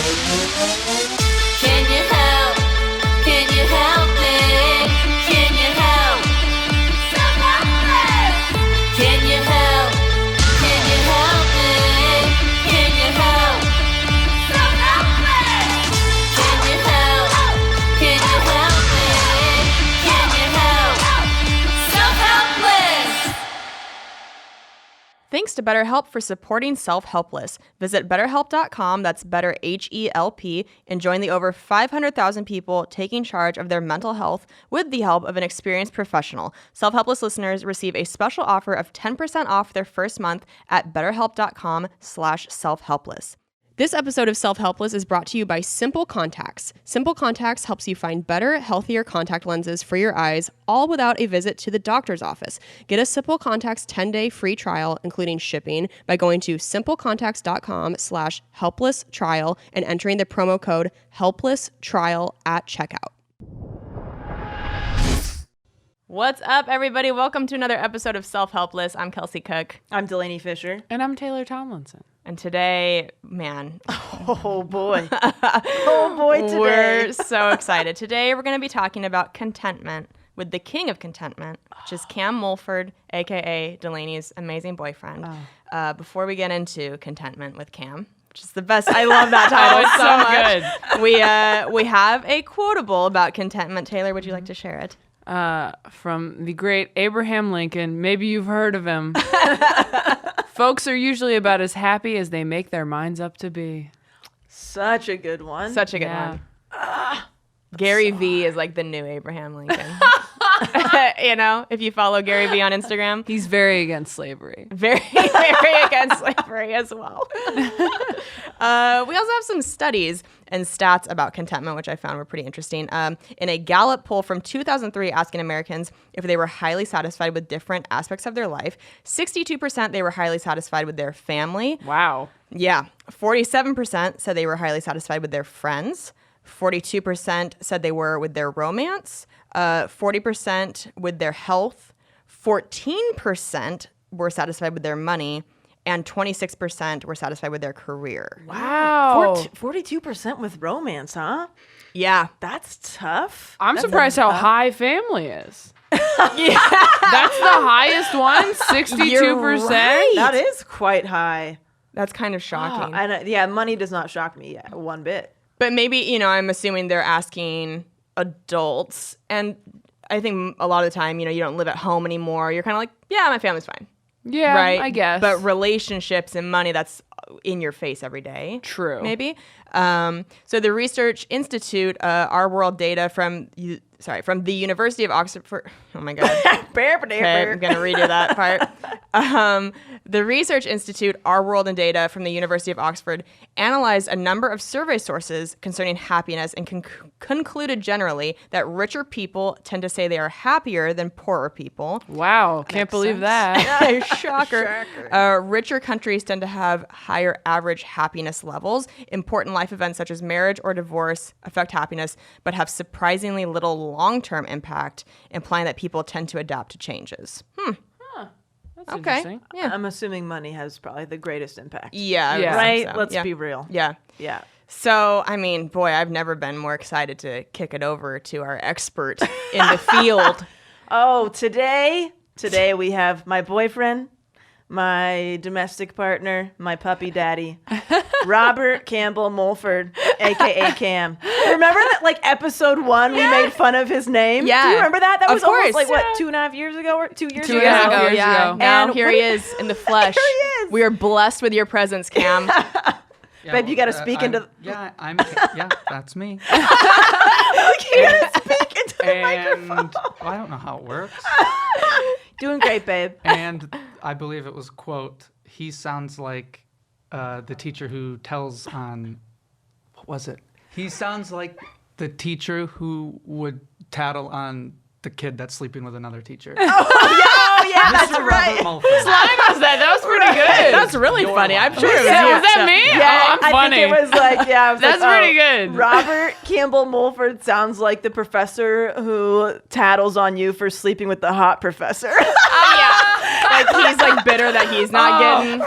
Can you help? Can you help me? Can you help? Self-Helpless! Can you help? Can you help me? Can you help? Self-Helpless! Can you help? Can you help me? Can you help? Self-Helpless! Thanks to BetterHelp for supporting Self-Helpless. Visit BetterHelp.com, that's better H-E-L-P, and join the over 500,000 people taking charge of their mental health with the help of an experienced professional. Self-Helpless listeners receive a special offer of 10% off their first month at BetterHelp.com/selfhelpless. This episode of Self-Helpless is brought to you by Simple Contacts. Simple Contacts helps you find better, healthier contact lenses for your eyes, all without a visit to the doctor's office. Get a Simple Contacts 10-day free trial, including shipping, by going to simplecontacts.com/helpless trial and entering the promo code HELPLESSTRIAL at checkout. What's up, everybody? Welcome to another episode of Self-Helpless. I'm Kelsey Cook. I'm Delanie Fisher. And I'm Taylor Tomlinson. And today, man. Oh, boy. Oh, boy, today. We're so excited. Today, we're going to be talking about contentment with the king of contentment, which is Cam Mulford, a.k.a. Delanie's amazing boyfriend. Before we get into contentment with Cam, which is the best. I love that title so much. Good. We have a quotable about contentment. Taylor, would you like to share it? From the great Abraham Lincoln. Maybe you've heard of him. Folks are usually about as happy as they make their minds up to be. Such a good one. Such a good one. Gary V is like the new Abraham Lincoln. You know, if you follow Gary V on Instagram. He's very against slavery. Very, very against slavery as well. We also have some studies and stats about contentment, which I found were pretty interesting. In a Gallup poll from 2003 asking Americans if they were highly satisfied with different aspects of their life, 62% they were highly satisfied with their family. Wow. Yeah. 47% said they were highly satisfied with their friends. 42% said they were with their romance. 40% with their health. 14% were satisfied with their money. And 26% were satisfied with their career. Wow. 42% with romance, huh? Yeah. That's tough. I'm That's surprised how tough. high family is. Yeah. That's the highest one, 62%. You're right. That is quite high. That's kind of shocking. Yeah, money does not shock me one bit. But maybe, you know, I'm assuming they're asking adults. And I think a lot of the time, you know, you don't live at home anymore. You're kind of like, yeah, my family's fine. Yeah, right? I guess. But relationships and money, that's in your face every day. True. Maybe. So the Research Institute, our world data from the University of Oxford. Oh my God. Okay, I'm going to redo that part. The Research Institute, Our World and Data from the University of Oxford analyzed a number of survey sources concerning happiness and concluded generally that richer people tend to say they are happier than poorer people. Wow. Can't believe that. Shocker. Richer countries tend to have higher average happiness levels. Important life events such as marriage or divorce affect happiness, but have surprisingly little long-term impact, implying that people tend to adapt to changes. That's Okay. interesting. Yeah. I'm assuming money has probably the greatest impact. Yeah. I would Yeah. think Right? so. Let's Yeah. be real. Yeah. Yeah. So, I mean, boy, I've never been more excited to kick it over to our expert in the field. Oh, today we have my boyfriend, my domestic partner, my puppy daddy, Robert Campbell Mulford, a.k.a. Cam. Remember that, like, episode 1, we made fun of his name? Yeah. Do you remember that? That Of was almost, course. like, what, 2.5 years ago? Or 2 years 2 ago? years ago. Years yeah. ago. Now And here he is in the flesh. Here he is. We are blessed with your presence, Cam. Yeah, Babe, you gotta speak into the- Yeah, that's me. You gotta speak into the And microphone. well, I don't know how it works. Doing great, babe. And I believe it was, quote, he sounds like the teacher who tells on, what was it? He sounds like the teacher who would tattle on the kid that's sleeping with another teacher. Oh, yeah, that's Mr. right. Robert Mulford. I was that. That was pretty good. That's really Your funny. line. I'm sure it was Yeah, you. was that me? Yeah, Oh, I'm funny. I think it was like, yeah. I was That's like, pretty good. Robert Campbell Mulford sounds like the professor who tattles on you for sleeping with the hot professor. Like he's like bitter that he's not getting.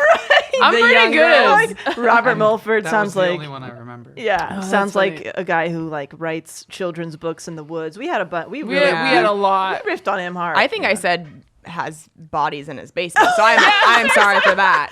I'm the pretty young good. girls. Like Robert Mulford That sounds was the like, only one I remember. yeah, Oh, sounds that's like funny. a guy who like writes children's books in the woods. We had a we We really had a lot. we riffed on him hard. I think I said has bodies in his basement, so I'm sorry for that.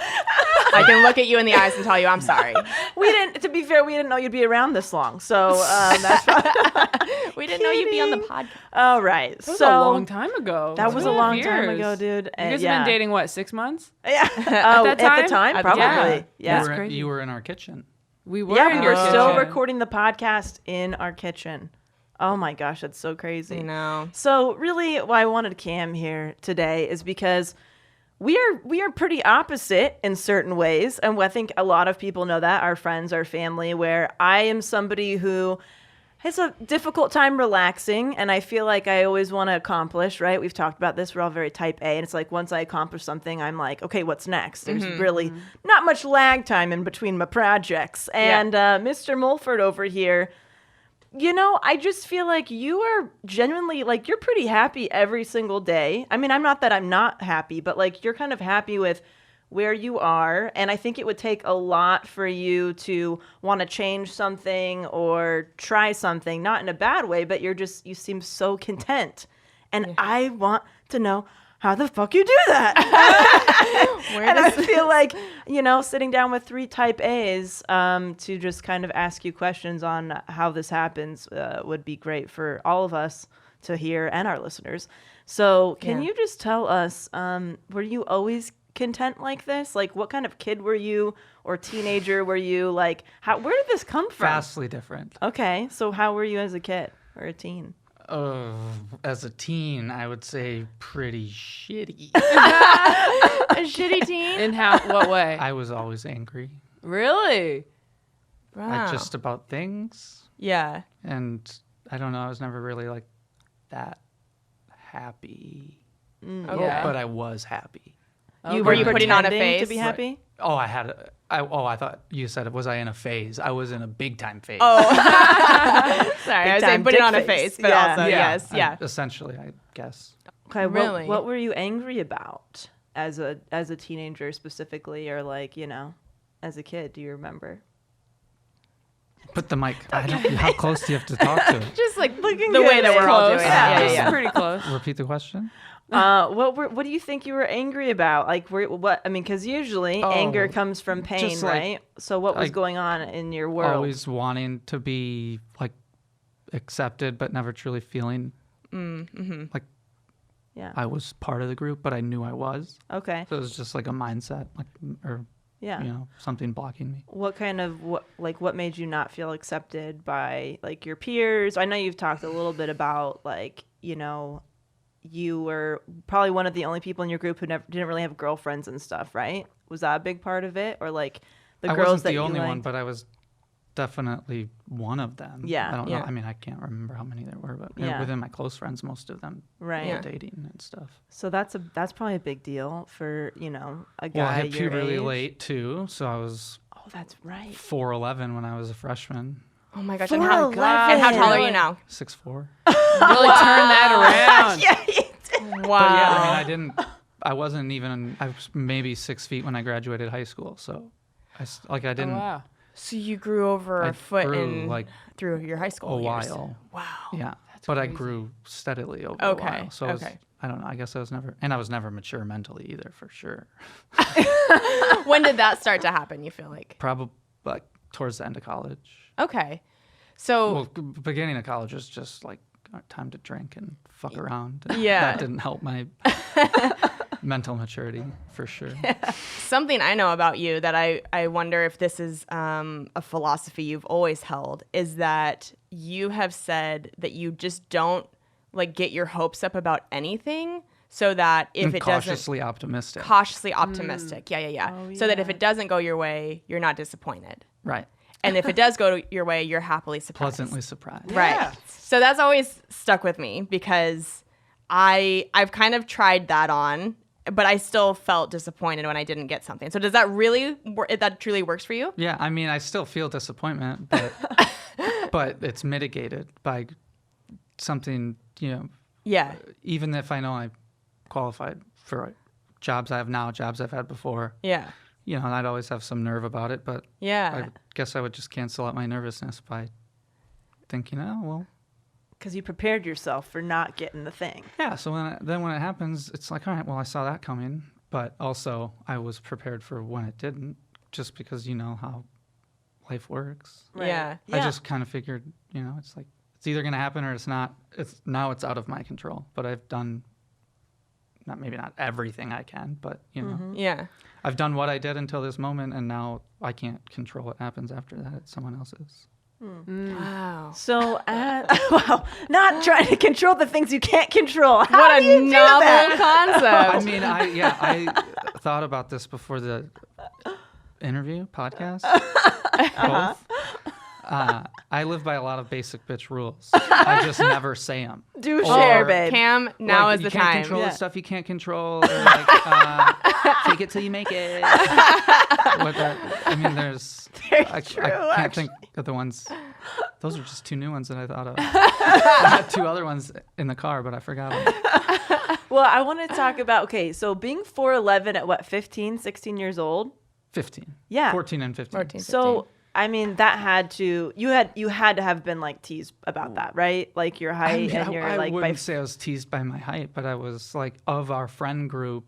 I can look at you in the eyes and tell you I'm sorry. we didn't. To be fair, we didn't know you'd be around this long, so that's fine. We didn't know you'd be on the podcast. All right, That was so a long time ago. that was a 2.5 long time years. ago, dude. You And guys yeah. have been dating what, 6 months? Yeah. that At the time? time, probably. Yeah. Yeah. You were, crazy. you were in our kitchen. We were Yeah, in we your were still kitchen. recording the podcast in our kitchen. Oh my gosh, that's so crazy. You know. So really, why I wanted Cam here today is because we are pretty opposite in certain ways, and I think a lot of people know that, our friends, our family. Where I am somebody who has a difficult time relaxing, and I feel like I always want to accomplish. Right? We've talked about this. We're all very type A, and it's like once I accomplish something, I'm like, okay, what's next? There's really not much lag time in between my projects. And Mr. Mulford over here. You know, I just feel like you are genuinely, like, you're pretty happy every single day. I mean, I'm not that I'm not happy, but, like, you're kind of happy with where you are. And I think it would take a lot for you to want to change something or try something, not in a bad way, but you seem so content. And I want to know how the fuck you do that. And I feel like, you know, sitting down with 3 type A's to just kind of ask you questions on how this happens would be great for all of us to hear and our listeners. So can you just tell us, were you always content like this? Like, what kind of kid were you or teenager were you? Like, where did this come from? Vastly different. Okay, so how were you as a kid or a teen? As a teen, I would say pretty shitty. A shitty team. In what way? I was always angry. Really? Wow. Just about things. Yeah. And I don't know, I was never really like that happy. Okay. Yeah. But I was happy. Were you putting on a pretending to face? be happy? Oh, I thought you said, was I in a phase? I was in a big time phase. Oh. Sorry, I was time saying putting dick on a face. face, but Yeah. also yes, yeah. Essentially, I guess. Okay, Really? what were you angry about as a teenager specifically, or like, you know, as a kid? Do you remember? Put the mic. I don't. How close do you have to talk to it? Just like Looking the way good. that we're all Close. doing. Yeah, it. yeah, yeah. Pretty close. Repeat the question. What do you think you were angry about? Like, because usually anger comes from pain, just, like, right? So what was like, going on in your world? Always wanting to be like accepted, but never truly feeling like Yeah. I was part of the group, but I knew I was. Okay. So it was just like a mindset, like or Yeah. you know, something blocking me. What kind of what made you not feel accepted by like your peers? I know you've talked a little bit about like, you know, you were probably one of the only people in your group who didn't really have girlfriends and stuff, right? Was that a big part of it, or like the I girls wasn't that the you only one, liked? but I was definitely one of them. Yeah. I don't Yeah. know. I mean, I can't remember how many there were, but Yeah. within my close friends, most of them Right. were dating and stuff. So that's probably a big deal for, you know, a guy Well, I had your puberty age. late too, so I was Oh, that's right. 4'11" when I was a freshman. Oh my gosh. 4'11". And how tall are you now? 6'4". Really turn that around. Yeah. Wow. But yeah, I mean, I wasn't even, I was maybe 6 feet when I graduated high school. So I didn't, Oh, wow. So you grew over I a foot grew, in like, through your high school a years. while. Wow. Yeah. But I grew steadily over a Okay, while. So okay. I don't know. I guess I was never mature mentally either, for sure. When did that start to happen, you feel like? Probably like towards the end of college. Okay. So Well, beginning of college was just like time to drink and fuck around. And Yeah. That didn't help my mental maturity, for sure. something I know about you that I wonder if this is a philosophy you've always held is that you have said that you just don't like get your hopes up about anything, so that if And it doesn't cautiously optimistic. cautiously optimistic. Yeah. Oh, So that if yeah. it doesn't go your way, you're not disappointed. Right. And if it does go your way, you're happily surprised. Pleasantly surprised. Right. Yeah. So that's always stuck with me because I've kind of tried that on, but I still felt disappointed when I didn't get something. So does that really that truly works for you? Yeah, I mean, I still feel disappointment, but but it's mitigated by something, Yeah. even if I know I qualified for jobs I have now, jobs I've had before, Yeah. and I'd always have some nerve about it, but Yeah. I guess I would just cancel out my nervousness by thinking, oh, well. Because you prepared yourself for not getting the thing. Yeah, so when it happens, it's like, all right, well, I saw that coming, but also I was prepared for when it didn't, just because you know how life works. Right. Yeah. I just kind of figured, it's like, it's either going to happen or it's not. Now it's out of my control, but I've done, maybe not everything I can, but, Yeah. I've done what I did until this moment, and now I can't control what happens after that. It's someone else's. Wow. So, wow, not trying to control the things you can't control. How What do you a do novel that? concept. I mean, I thought about this before the interview podcast. Both. I live by a lot of basic bitch rules. I just never say them. Do share, Or- babe. Cam, now is the you can't time. control Yeah. the stuff you can't control. Or like, fake it till you make it. There's. I can't think of the ones. Those are just two new ones that I thought of. I had two other ones in the car, but I forgot them. Well, I want to talk about, okay, so being 4'11" at what, 15, 16 years old? 15. Yeah. 14 and 15. 14. So, I mean, that had to, you had to have been like teased about that, right? Like your height and your I like, wouldn't say I was teased by my height, but I was like, of our friend group,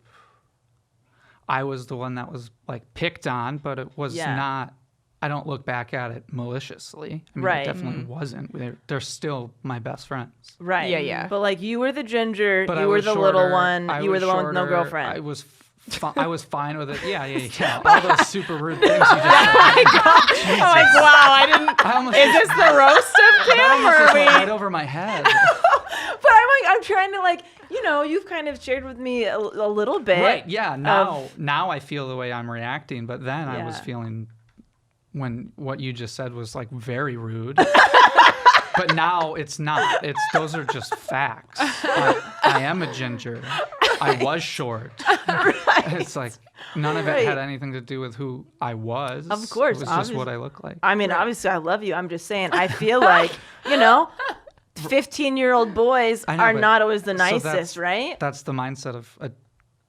I was the one that was like picked on, but it was not. I don't look back at it maliciously. I mean, Right. It definitely wasn't. They're still my best friends. right. Yeah, yeah. But like you were the ginger, But you I were was the little shorter, one, I you were was the one with no shorter, girlfriend. I was fine with it. Yeah. All those super rude things you just said. I'm like, wow, I didn't. I almost Is this the roast of that Cam, almost or just are we? went right over my head. But I'm trying to like, you've kind of shared with me a little bit. Right. Yeah. Now I feel the way I'm reacting, but then I was Yeah. feeling when what you just said was like very rude. But now it's not. Those are just facts. I am a ginger. I was short. Right. It's like none of Right. it had anything to do with who I was. Of course, It was just obviously. what I look like. I mean, obviously I love you. I'm just saying, I feel like, 15-year-old boys I know, are but- not always the so nicest, right? That's the mindset of a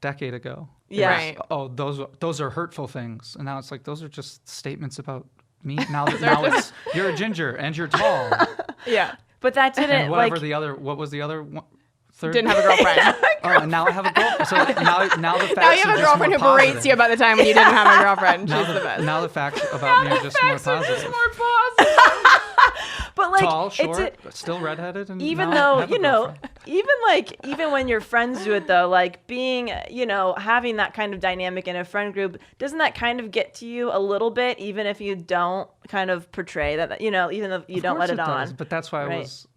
decade ago. Yeah. Right. Oh, those are hurtful things, and now it's like those are just statements about me. Now it's you're a ginger and you're tall. Yeah. But that didn't And whatever like what was the other one? Third? Didn't have a girlfriend. Oh, and now I have a girlfriend. So now the facts Now you are have a just girlfriend more who berates positive. you about the time when you didn't have a girlfriend. Now She's the best. Now the facts about me are just more positive. but like Tall, it's short, still redheaded, and even now I though, have a girlfriend. even when your friends do it though, like being, having that kind of dynamic in a friend group, doesn't that kind of get to you a little bit, even if you don't kind of portray that, even if you Of don't let course it on? does, but that's why I Right. was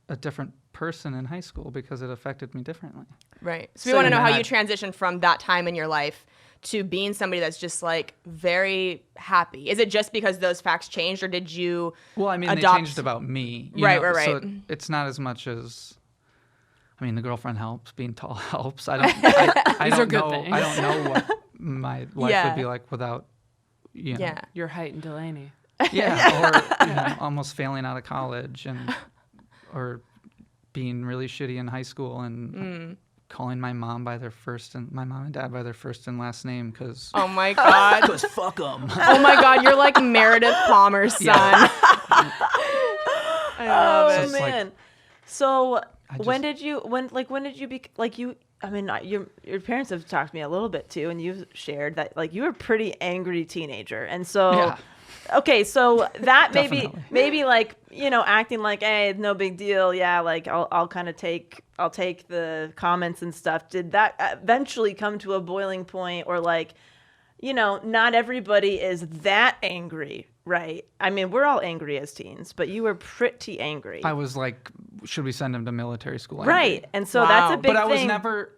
a different person in high school, because it affected me differently. Right. So we So want to know then how I- you transitioned from that time in your life to being somebody that's just like very happy. Is it just because those facts changed, or did you Well, I mean, adopt? they changed about me. Right, know, right, So right. it's not as much as, I mean, the girlfriend helps. Being tall helps. I These are don't good know. things. I don't know what my life Yeah. would be like without, Yeah. Your height and Delanie. or almost failing out of college or being really shitty in high school and calling my mom and dad by their first and last name because Oh my god. fuck them. Oh my god, you're like Meredith Palmer's son. Yeah. I love Oh it. it's like- man. So when just- did you be like you? I mean, your parents have talked to me a little bit too, and you've shared that like you were a pretty angry teenager, and so. Yeah. Okay, so that Definitely. maybe like acting like, hey, no big deal, yeah, like I'll kind of take the comments and stuff. Did that eventually come to a boiling point, or like, not everybody is that angry, right? I mean, we're all angry as teens, but you were pretty angry, I was like, should we send him to military school? right? angry? And so that's a Wow. big But I was thing. never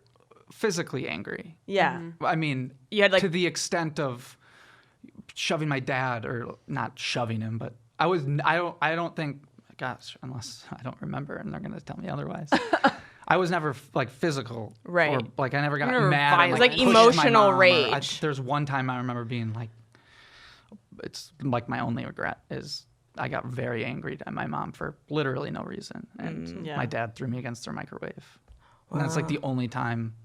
physically angry. Yeah. I mean, You had, like- to the extent of shoving my dad, or not shoving him, but I don't think, gosh, unless I don't remember and they're going to tell me otherwise. I was never like physical, Right. Or like I never got Never mad. violent. And, It was like pushed my emotional mom, or rage. there's one time I remember being like, it's like my only regret is I got very angry at my mom for literally no reason, and Yeah. my dad threw me against their microwave. And that's like the only time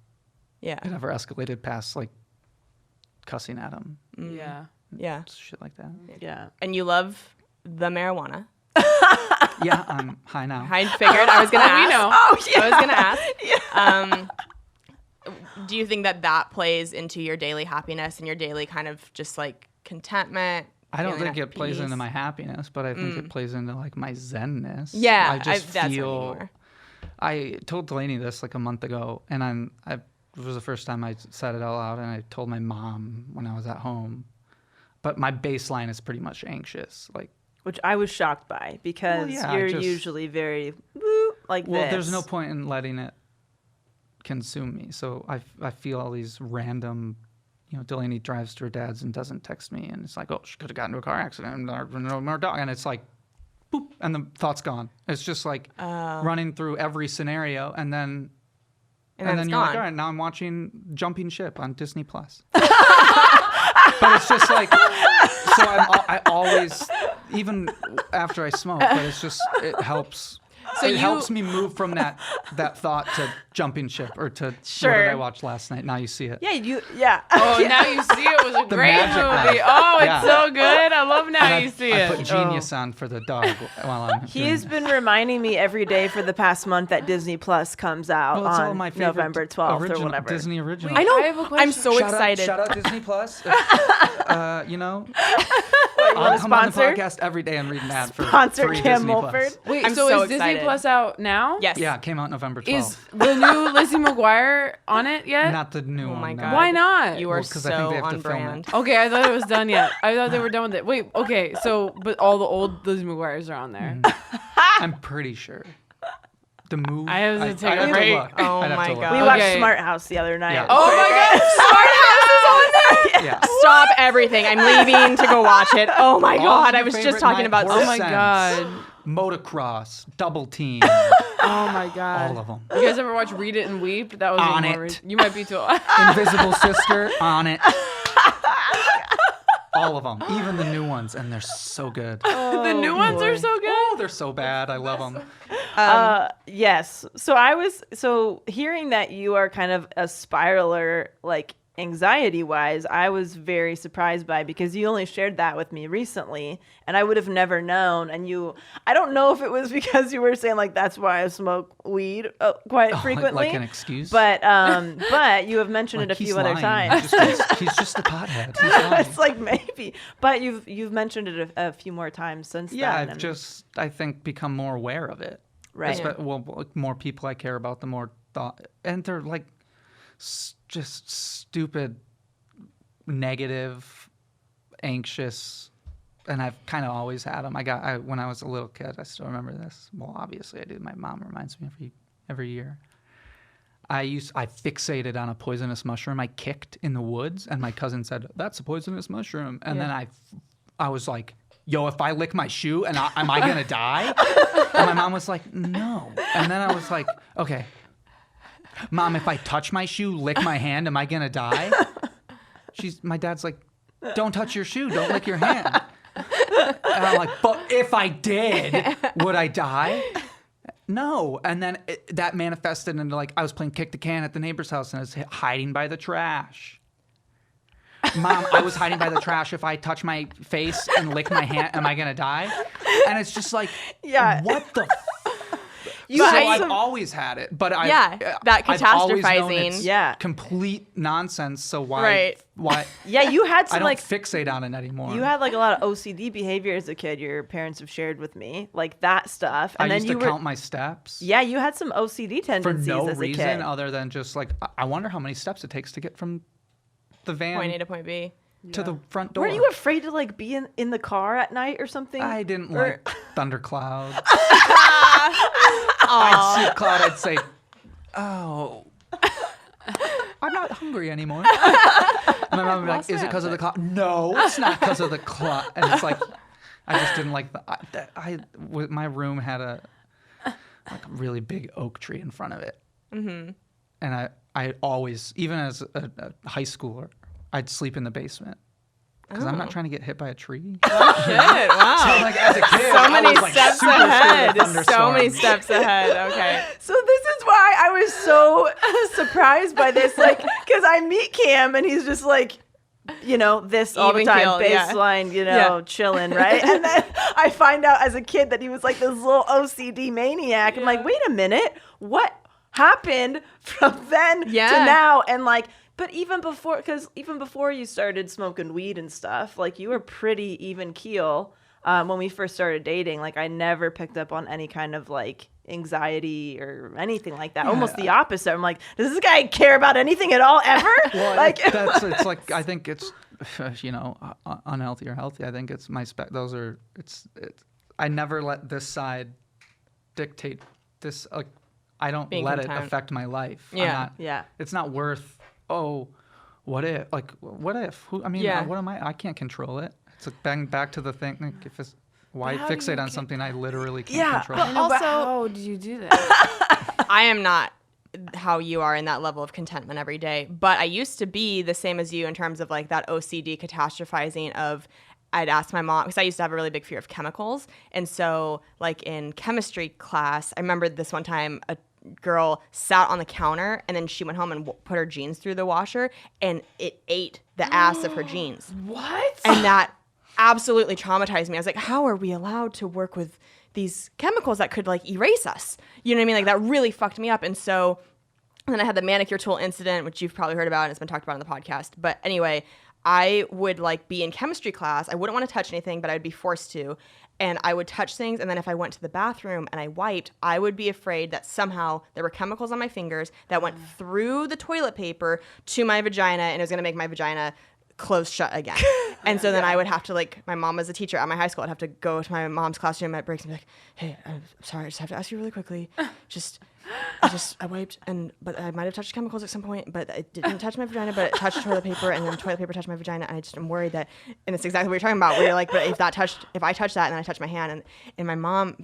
Yeah. it ever escalated past like cussing at him, Yeah. Yeah. shit like that. Yeah. And you love the marijuana. Yeah, I'm high now. I figured I was going to ask. We know. I was going to ask. Do you think that plays into your daily happiness and your daily kind of just like contentment? I don't feeling think at it plays peace? into my happiness, but I think it plays into like my zenness. Yeah, I just that's what I mean feel. more. I told Delanie this like a month ago, and it was the first time I said it out loud, and I told my mom when I was at home. But my baseline is pretty much anxious. Like, Which I was shocked by because yeah, you're just- usually very woo, like well, this. there's no point in letting it consume me. So I feel all these random. Delanie drives to her dad's and doesn't text me, and it's like, oh, she could have gotten into a car accident, and no more dog, and it's like, boop, and the thought's gone. It's just like running through every scenario, and then then it's you're like, gone. all right, now I'm watching Jumping Ship on Disney Plus. But it's just like, so I always, even after I smoke, but it's just it helps. So it you- helps me move from that thought to Jumping Ship or to what Sure. did I watch last night? Now you see it. Yeah. Oh, Now You See It was a The great magic movie. one. Oh, it's Yeah. so good. I love Now And You See I It. put Genius on for the dog while I'm. He has been reminding me every day for the past month that Disney Plus comes out Well, it's all on my favorite November 12th or original, whatever. Disney original. I know. I have a question. I'm so excited. Shout out Disney Plus. You I'll wanna come on the sponsor? podcast every day and read an ad for Sponsor free Cam Disney Plus. Mulford. Wait, I'm so so is Disney excited. Plus out now? Yes. Yeah, it came out November 12th. Is the new Lizzie McGuire on it yet? Not the new Oh one. my no. God. Why not? You are Well, 'cause I think so they have to on film it. brand. Okay, I thought it was done yet. I thought they were done with it. Wait, okay, so but all the old Lizzie McGuires are on there. I'm pretty sure. The move. I have to take I'd a have to break. look. Oh I'd have my to look. God. We Okay. watched Smart House the other night. Yeah. Oh my God, Smart House is on there. Yeah. Stop everything. I'm leaving to go watch it. Oh my All God. your I was just favorite talking night about horror Oh my sense. God. Motocross, Double Team, Oh my God. all of them. You guys ever watch Read It and Weep? That was On more it. You might be too old. Invisible Sister, on it. All of them, even the new ones, and they're so good. The new ones are so good. Oh, they're so bad. I love them. Yes. So hearing that you are kind of a spiraler, like anxiety wise, I was very surprised by because you only shared that with me recently and I would have never known. And I don't know if it was because you were saying like, that's why I smoke weed quite frequently. Like an excuse. But you have mentioned it a Like, he's few other lying. times. He's just a pothead. He's lying. It's like maybe, but you've mentioned it a few more times since Yeah, then. I've and- just, I think, become more aware of it. Right. Well, like, more people I care about, the more thought. And they're like just stupid, negative, anxious. And I've kind of always had them. When I was a little kid, I still remember this. Well, obviously I do. My mom reminds me every year. I fixated on a poisonous mushroom I kicked in the woods, and my cousin said, "That's a poisonous mushroom." And then I was like, "Yo, if I lick my shoe, am I gonna die?" And my mom was like, "No." And then I was like, "Okay, Mom, if I touch my shoe, lick my hand, am I gonna die?" My dad's like, "Don't touch your shoe, don't lick your hand." And I'm like, "But if I did, would I die?" No. And then that manifested into like, I was playing kick the can at the neighbor's house and I was hiding by the trash. Mom, I was hiding by the trash. If I touch my face and lick my hand, am I going to die? And it's just like, Yeah. what the You so had I've some- always had it, but Yeah, that I've always known catastrophizing. it's Yeah. complete nonsense. So why? Right. Why? Yeah, you had I some don't like fixate on it anymore. you had like a lot of OCD behavior as a kid. Your parents have shared with me, like that stuff. I And then used you to were, count my steps. yeah, you had some OCD For tendencies no as a reason kid. other than just like, I wonder how many steps it takes to get from the van Point A to point B. to the front door. Weren't you afraid to like be in the car at night or something? I didn't Or- like thunderclouds. I'd see a cloud, I'd say, "Oh, I'm not hungry anymore." And my mom would be like, "Is it because of the cloud?" "No, it's not because of the cloud." And it's like, I just didn't like my room had a really big oak tree in front of it. And I always, even as a high schooler, I'd sleep in the basement. Because I'm not trying to get hit by a tree. Oh, shit. Wow. So like as a kid, So many I was, like, steps super scared of ahead. So thunderstorms. many steps ahead. Okay. So this is why I was so surprised by this, like, because I meet Cam and he's just like, you know, this all the Even time, keel, yeah. baseline, you know, chilling, right? And then I find out as a kid that he was like this little OCD maniac. I'm like, wait a minute, what happened from then to now? And like, but even before you started smoking weed and stuff, like you were pretty even keel when we first started dating. Like I never picked up on any kind of like anxiety or anything like that. Almost the opposite. I'm like, does this guy care about anything at all ever? Well, like it's like I think it's unhealthy or healthy. I think it's my I never let this side dictate this. Like I don't Being let content. it affect my life. Yeah. It's not worth. Oh, what if? Like what if? What am I? I can't control it. It's like back to the thing. Like if it's why how do fixate you on something I literally can't control? I know, but how did you do that? I am not how you are in that level of contentment every day, but I used to be the same as you in terms of like that OCD catastrophizing of I'd ask my mom, because I used to have a really big fear of chemicals. And so like in chemistry class, I remember this one time a girl sat on the counter and then she went home and put her jeans through the washer and it ate the ass of her jeans. what? And that absolutely traumatized me. I was like, how are we allowed to work with these chemicals that could like erase us? You know what I mean? Like that really fucked me up. And so then I had the manicure tool incident, which you've probably heard about and it's been talked about on the podcast. But anyway, I would like be in chemistry class. I wouldn't want to touch anything, but I'd be forced to. And I would touch things. And then if I went to the bathroom and I wiped, I would be afraid that somehow there were chemicals on my fingers that went through the toilet paper to my vagina and it was going to make my vagina close shut again. And so then I would have to like, my mom was a teacher at my high school. I'd have to go to my mom's classroom at breaks and be like, hey, I'm sorry, I just have to ask you really quickly. I wiped but I might have touched chemicals at some point, but it didn't touch my vagina, but it touched toilet paper and then toilet paper touched my vagina. And I just am worried that, and it's exactly what you're talking about, where you're like, but if I touched that and then I touched my hand and my mom,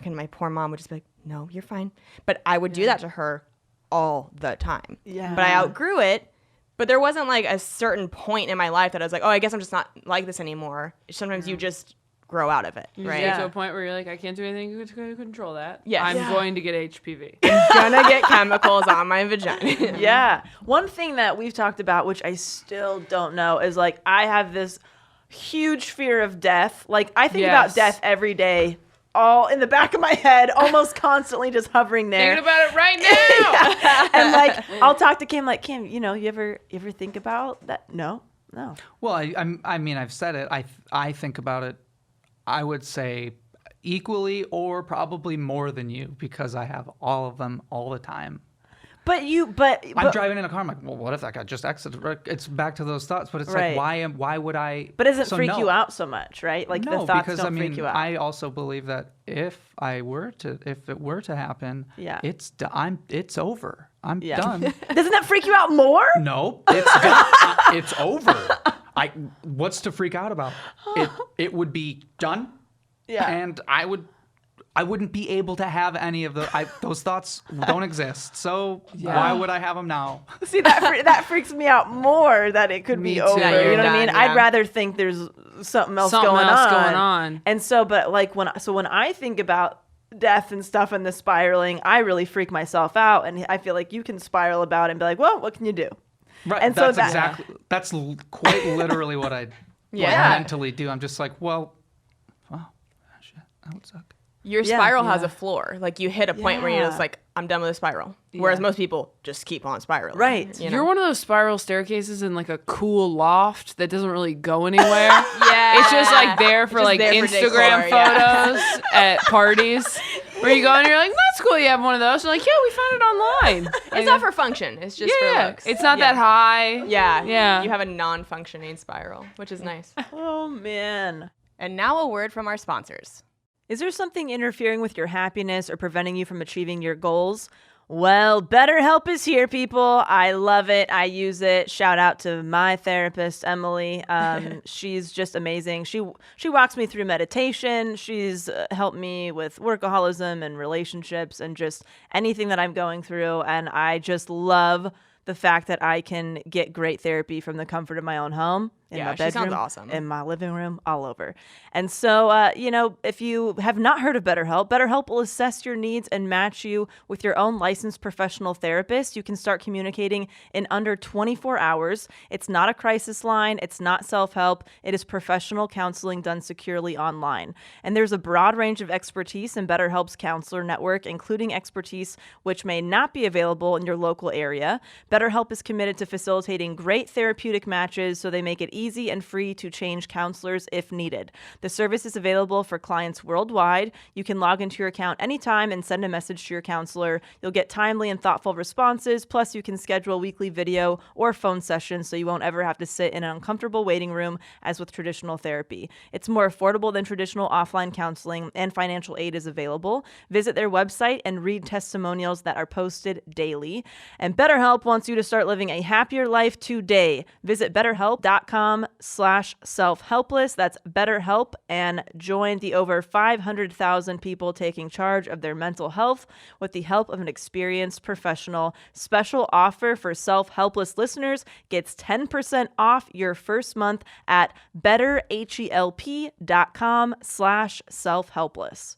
my poor mom would just be like, no, you're fine. But I would do that to her all the time. Yeah. But I outgrew it. But there wasn't like a certain point in my life that I was like, oh, I guess I'm just not like this anymore. Sometimes you just grow out of it, You right? get to a point where you're like, I can't do anything to control that. Yes. I'm Yeah. going to get HPV. Gonna get chemicals on my vagina. Yeah. One thing that we've talked about, which I still don't know, is like I have this huge fear of death. Like I think about death every day, all in the back of my head, almost constantly just hovering there. Thinking about it right now. Yeah. And like I'll talk to Kim like, Kim, you know, you ever think about that? No. Well, I mean, I've said it. I think about it. I would say equally or probably more than you because I have all of them all the time. But I'm driving in a car. I'm like, well, what if that guy just exited? It's back to those thoughts. But it's Right. like, why would I? But doesn't So freak no. you out so much, right? Like No, the thoughts because don't I mean, freak you out. I also believe that if it were to happen, Yeah. it's over. I'm Yeah. done. Doesn't that freak you out more? No, it's done. It's over. What's to freak out about? It would be done. Yeah. And I wouldn't be able to have any of those thoughts don't exist. So why would I have them now? See, that freaks me out more that it could Me be too. over. That You you're know what I mean? done, I'd yeah. rather think there's something else Something going else on. going on. And so, but like when I think about death and stuff and the spiraling, I really freak myself out. And I feel like you can spiral about it and be like, well, what can you do? Right. And so That's quite literally what I mentally do. I'm just like, well, shit, that would suck. Your Yeah. spiral has a floor. Like you hit a point where you're just like, I'm done with the spiral. Whereas most people just keep on spiraling. Right. You know? You're one of those spiral staircases in like a cool loft that doesn't really go anywhere. Yeah. It's just like there for Just like there for Instagram decor, yeah. photos at parties where you go and you're like, that's cool. You have one of those. You're like, yeah, we found it online. It's not for function. It's just for looks. It's not that high. Yeah. Yeah. You have a non-functioning spiral, which is nice. Oh, man. And now a word from our sponsors. Is there something interfering with your happiness or preventing you from achieving your goals? Well, BetterHelp is here, people. I love it. I use it. Shout out to my therapist, Emily. She's just amazing. She walks me through meditation. She's helped me with workaholism and relationships and just anything that I'm going through. And I just love the fact that I can get great therapy from the comfort of my own home, in my bedroom, she sounds awesome. in my living room, all over. And so, if you have not heard of BetterHelp, BetterHelp will assess your needs and match you with your own licensed professional therapist. You can start communicating in under 24 hours. It's not a crisis line. It's not self-help. It is professional counseling done securely online. And there's a broad range of expertise in BetterHelp's counselor network, including expertise which may not be available in your local area. BetterHelp is committed to facilitating great therapeutic matches, so they make it easy and free to change counselors if needed. The service is available for clients worldwide. You can log into your account anytime and send a message to your counselor. You'll get timely and thoughtful responses. Plus, you can schedule weekly video or phone sessions so you won't ever have to sit in an uncomfortable waiting room as with traditional therapy. It's more affordable than traditional offline counseling, and financial aid is available. Visit their website and read testimonials that are posted daily. And BetterHelp wants you to start living a happier life today. Visit BetterHelp.com/self-helpless. That's BetterHelp, and join the over 500,000 people taking charge of their mental health with the help of an experienced professional. Special offer for Self-Helpless listeners gets 10% off your first month at betterhelp.com/self-helpless.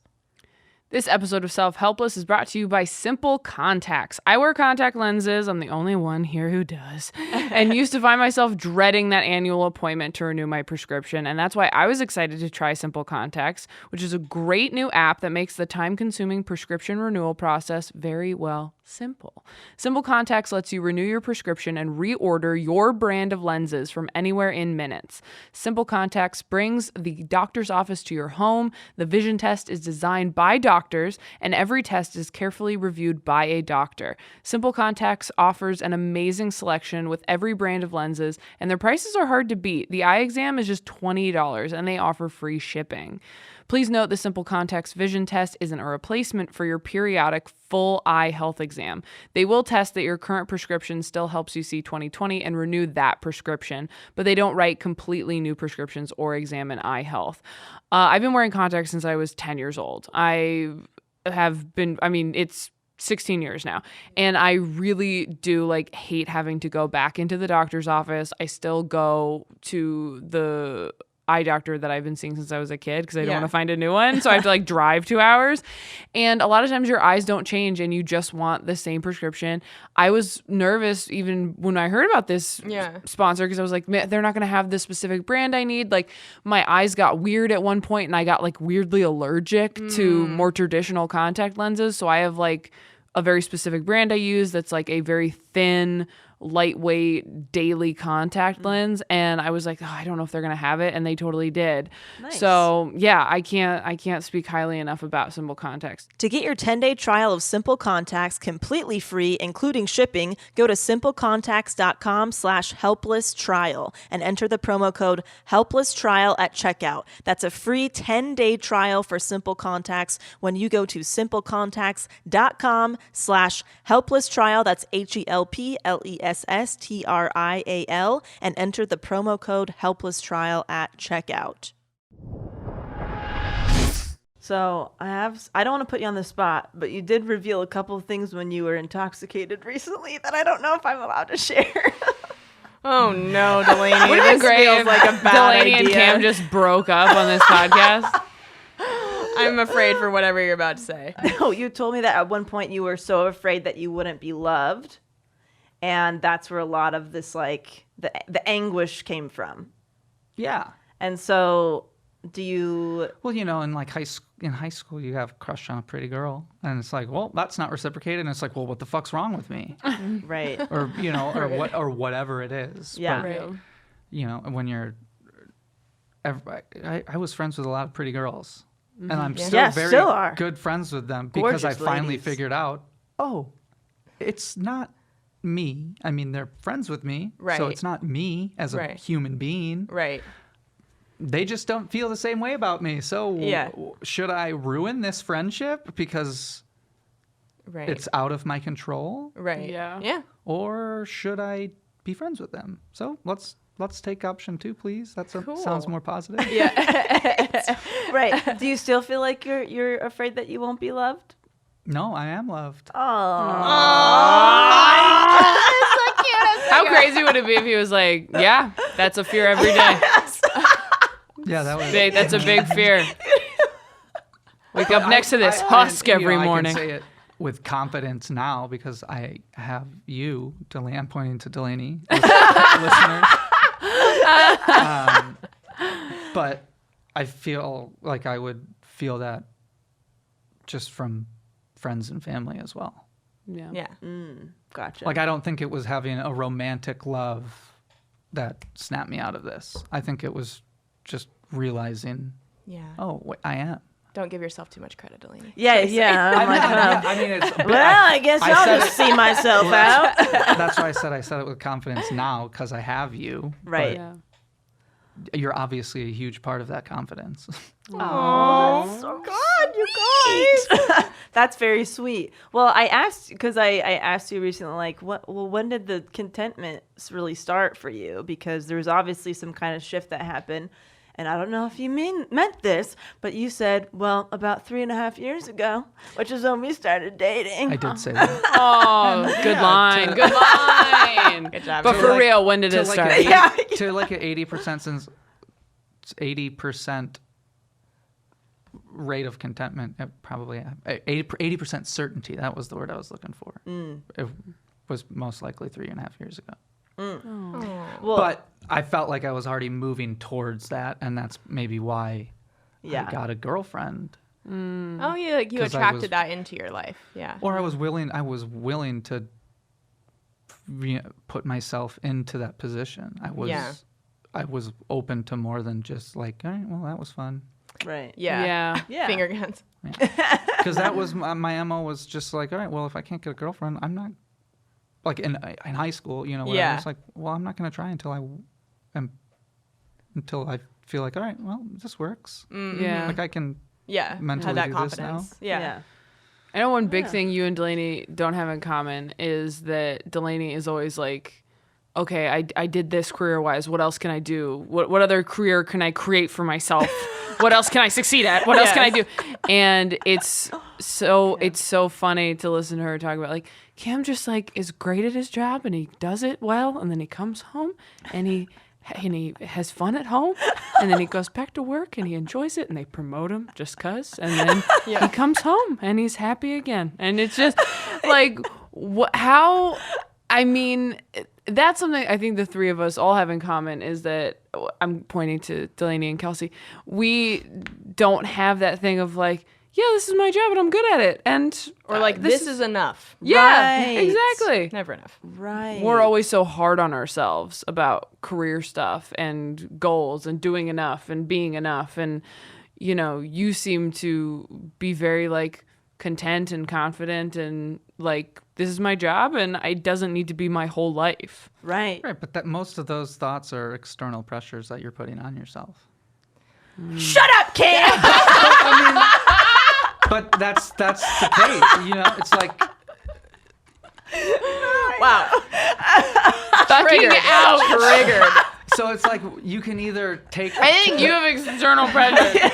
This episode of Self-Helpless is brought to you by Simple Contacts. I wear contact lenses. I'm the only one here who does. And used to find myself dreading that annual appointment to renew my prescription. And that's why I was excited to try Simple Contacts, which is a great new app that makes the time-consuming prescription renewal process very simple. Simple Contacts lets you renew your prescription and reorder your brand of lenses from anywhere in minutes. Simple Contacts brings the doctor's office to your home. The vision test is designed by doctors, and every test is carefully reviewed by a doctor. Simple Contacts offers an amazing selection with every brand of lenses, and their prices are hard to beat. The eye exam is just $20, and they offer free shipping. Please note the Simple Contacts vision test isn't a replacement for your periodic full eye health exam. They will test that your current prescription still helps you see 20/20 and renew that prescription, but they don't write completely new prescriptions or examine eye health. I've been wearing contacts since I was 10 years old. It's 16 years now. And I really do hate having to go back into the doctor's office. I still go to the eye doctor that I've been seeing since I was a kid because I don't want to find a new one. So I have to drive 2 hours. And a lot of times your eyes don't change and you just want the same prescription. I was nervous even when I heard about this sponsor because I was like, man, they're not going to have this specific brand I need. My eyes got weird at one point and I got weirdly allergic to more traditional contact lenses. So I have a very specific brand I use that's a very thin, lightweight daily contact lens, and I was like, I don't know if they're gonna have it, and they totally did. Nice. So yeah, I can't speak highly enough about Simple Contacts. To get your 10-day trial of Simple Contacts completely free, including shipping, go to simplecontacts.com/helpless trial and enter the promo code helpless trial at checkout. That's a free 10-day trial for Simple Contacts when you go to simplecontacts.com/helpless trial. That's HELPLESSTRIAL, and enter the promo code helpless trial at checkout. So I don't want to put you on the spot, but you did reveal a couple of things when you were intoxicated recently that I don't know if I'm allowed to share. Oh no, Delanie. Wouldn't it be This great feels if like a bad Delanie and idea. Cam just broke up on this podcast? I'm afraid for whatever you're about to say. No, you told me that at one point you were so afraid that you wouldn't be loved. And that's where a lot of this, the anguish came from. Yeah. And so, do you? Well, in high school, you have a crush on a pretty girl, and it's well, that's not reciprocated, and it's well, what the fuck's wrong with me? Right. Or or whatever it is. Yeah. But, when you're, I was friends with a lot of pretty girls, and I'm still very good friends with them because Gorgeous I finally ladies. figured out, it's not me. I mean, they're friends with me, Right. so it's not me as a human being. Right. They just don't feel the same way about me. So Yeah. should I ruin this friendship because Right. it's out of my control, right. Yeah. Yeah. or should I be friends with them? So let's take option 2, please. That sounds more positive. Right. Do you still feel like you're afraid that you won't be loved? No, I am loved. How crazy would it be if he was like, yeah, that's a fear every day. Yeah, that was Big, that's a big fear. Wake up next to this husk every morning. I can say it with confidence now because I have you, Delanie. I'm pointing to Delanie, listeners. But I feel like I would feel that just from friends and family as well. Yeah. Yeah. Gotcha. Like, I don't think it was having a romantic love that snapped me out of this. I think it was just realizing, Yeah. oh, wait, I am. Don't give yourself too much credit, Delanie. yeah. I'm like, I mean, it's. well, I guess I'll said just see myself out. That's why I said it with confidence now because I have you. Right. Yeah. But you're obviously a huge part of that confidence. Oh, so God, you guys. That's very sweet. Well, I asked because I asked you recently, like, when did the contentment really start for you? Because there was obviously some kind of shift that happened. And I don't know if you meant this, but you said, well, about 3.5 years ago, which is when we started dating. I did say that. Oh, good line. Good line. Good job. But for real, when did it like start? To like an 80% since 80% rate of contentment, probably 80% certainty. That was the word I was looking for. It was most likely 3.5 years ago. Well, But I felt like I was already moving towards that, and that's maybe why yeah. I got a girlfriend. Oh, yeah. Like you 'Cause I attracted was- that into your life. Yeah. Or I was willing to put myself into that position. I was open to more than just like, all right, well, that was fun. Right. Yeah. Yeah. Finger guns. Because that was my MO was just like, all right, well, if I can't get a girlfriend, I'm not, like in high school, whatever. Yeah. It's like, well, I'm not going to try until I feel like, all right, well, this works. Yeah. Like I can Yeah. mentally Had that do this now. confidence. Yeah. I know one big thing you and Delanie don't have in common is that Delanie is always like, okay, I did this career-wise. What else can I do? What other career can I create for myself? What else can I succeed at? What else can I do? And it's so funny to listen to her talk about, like, Cam just like is great at his job and he does it well, and then he comes home and he has fun at home, and then he goes back to work and he enjoys it, and they promote him just 'cause, and then he comes home and he's happy again. And it's just like, how, I mean, that's something I think the three of us all have in common is that, I'm pointing to Delanie and Kelsey, we don't have that thing of like, yeah, this is my job and I'm good at it. Or like, this is enough. Yeah, Right. exactly. Never enough. Right. We're always so hard on ourselves about career stuff and goals and doing enough and being enough. And, you seem to be very like content and confident and like, this is my job and it doesn't need to be my whole life. Right. Right, but that most of those thoughts are external pressures that you're putting on yourself. Shut up, Cam. But that's the case. It's like Wow. Fucking out. Triggered. so it's like you can either take I think you have external pressure.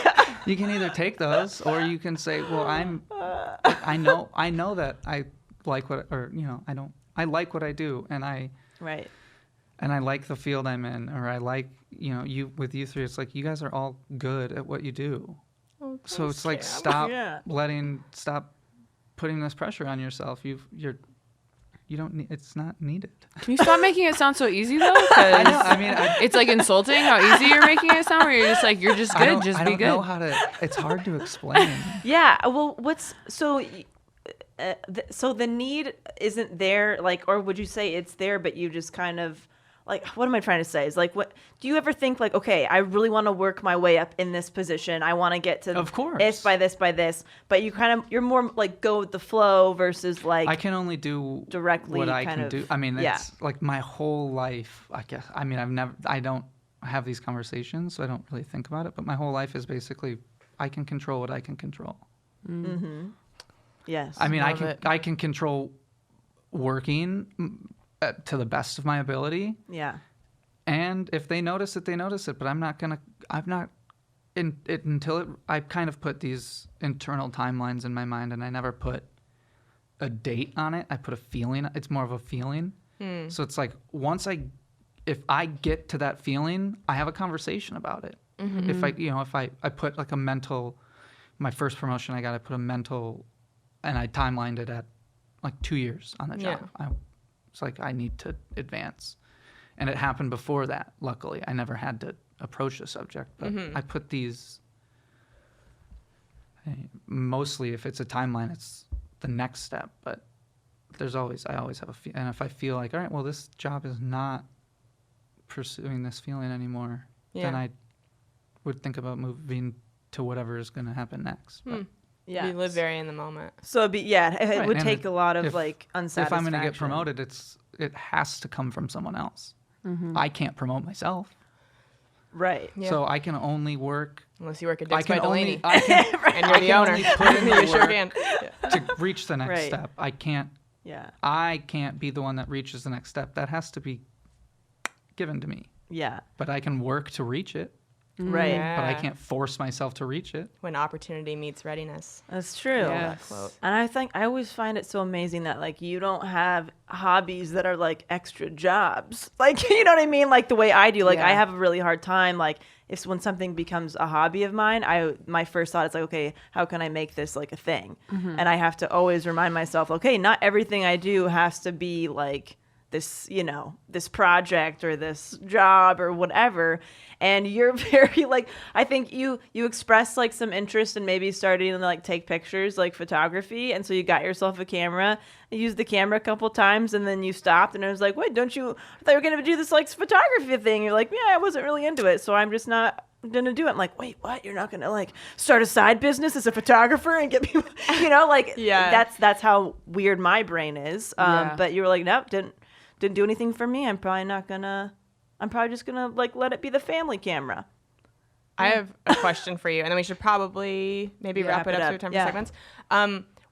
you can either take those or you can say, well, I know that I like I like what I do and I Right. like the field I'm in, or I like, you three, it's like you guys are all good at what you do. So it's like stop putting this pressure on yourself. You don't need, it's not needed. Can you stop making it sound so easy though? 'Cause I know. I mean, it's like insulting how easy you're making it sound. Where you're just like, you're just I good, don't, just I be don't good. know how to. It's hard to explain. Yeah. Well, so the need isn't there, like, or would you say it's there, but you just kind of like, what am I trying to say? Is like, what do you ever think like, okay, I really want to work my way up in this position. I want to get to Of course. this by this, but you're more like go with the flow versus like I can only do directly what I kind can of- do. I mean, yeah. it's like my whole life. I guess. I mean, I don't have these conversations, so I don't really think about it. But my whole life is basically, I can control what I can control. Yes. I mean, Love it. I can control working to the best of my ability. Yeah. And if they notice it, they notice it. But I kind of put these internal timelines in my mind, and I never put a date on it. I put a feeling. It's more of a feeling. So it's like if I get to that feeling, I have a conversation about it. If I put like a mental, my first promotion I got, I put a mental, and I timelined it at like 2 years on the job. It's like I need to advance. And it happened before that, luckily. I never had to approach the subject. But I put these, mostly if it's a timeline, it's the next step. But I always have a feel. And if I feel like, all right, well, this job is not pursuing this feeling anymore, then I would think about moving to whatever is going to happen next. But Yeah. You live very in the moment. So it would and take a lot of like unsatisfaction. If I'm going to get promoted, it has to come from someone else. I can't promote myself. Right. Yeah. So I can only work. Unless you work at I Dick's by can only. Delanie. I can, And you're the owner. only put in the You sure work can. to reach the next Right. step. I can't be the one that reaches the next step. That has to be given to me. Yeah. But I can work to reach it. Right. Yeah. But I can't force myself to reach it. When opportunity meets readiness. That's true. Yes. Quote. And I always find it so amazing that like you don't have hobbies that are like extra jobs. Like, you know what I mean? Like the way I do. Like I have a really hard time like when something becomes a hobby of mine, my first thought is like, okay, how can I make this like a thing? And I have to always remind myself, okay, not everything I do has to be like this, this project or this job or whatever. And you're very like, I think you expressed like some interest in maybe starting to like take pictures, like photography. And so you got yourself a camera, used the camera a couple times, and then you stopped and I was like, wait, I thought you were going to do this like photography thing. You're like, yeah, I wasn't really into it. So I'm just not going to do it. I'm like, wait, what? You're not going to like start a side business as a photographer and get people, that's how weird my brain is. But you were like, nope, didn't do anything for me. I'm probably just gonna like let it be the family camera. I have a question for you, and then we should probably maybe wrap it up so we have time for segments.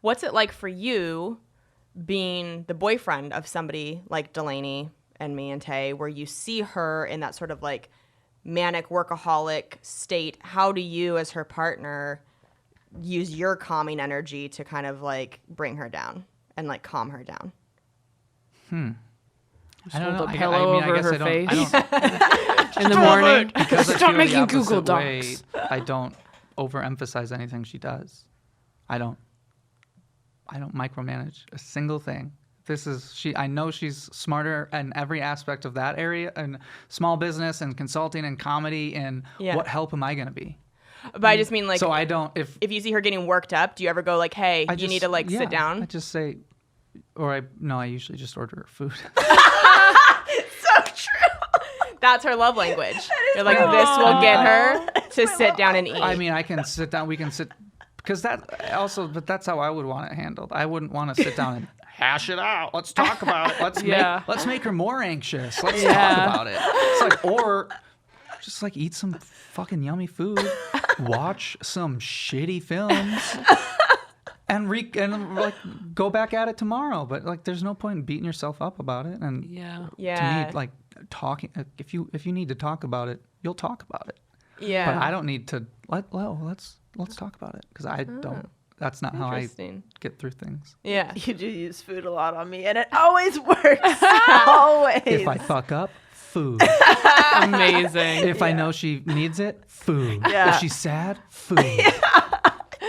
What's it like for you being the boyfriend of somebody like Delanie and me and Tay, where you see her in that sort of like manic workaholic state? How do you, as her partner, use your calming energy to kind of like bring her down and like calm her down? I don't hold know. a pillow over her face I don't, in the morning. because I Stop feel the making opposite Google way, Docs. I don't overemphasize anything she does. I don't micromanage a single thing. I know she's smarter in every aspect of that area, and small business and consulting and comedy, and what help am I going to be? But I just mean like, So I don't, if you see her getting worked up, do you ever go like, hey, you need to like sit down? I just say, I usually just order her food. That's her love language. You're like, this will get her to sit down and eat. I mean, I can sit down. We can sit, because but that's how I would want it handled. I wouldn't want to sit down and hash it out. Let's talk about it. Let's make her more anxious. Let's talk about it. It's like, or just like eat some fucking yummy food, watch some shitty films, and like go back at it tomorrow. But like, there's no point in beating yourself up about it. And to me, like talking, if you need to talk about it, you'll talk about it. Yeah. But I don't need to. Let's talk about it, because I don't. That's not how I get through things. Yeah. You do use food a lot on me, and it always works. Always. If I fuck up, food. Amazing. If I know she needs it, food. Yeah. If she's sad, food.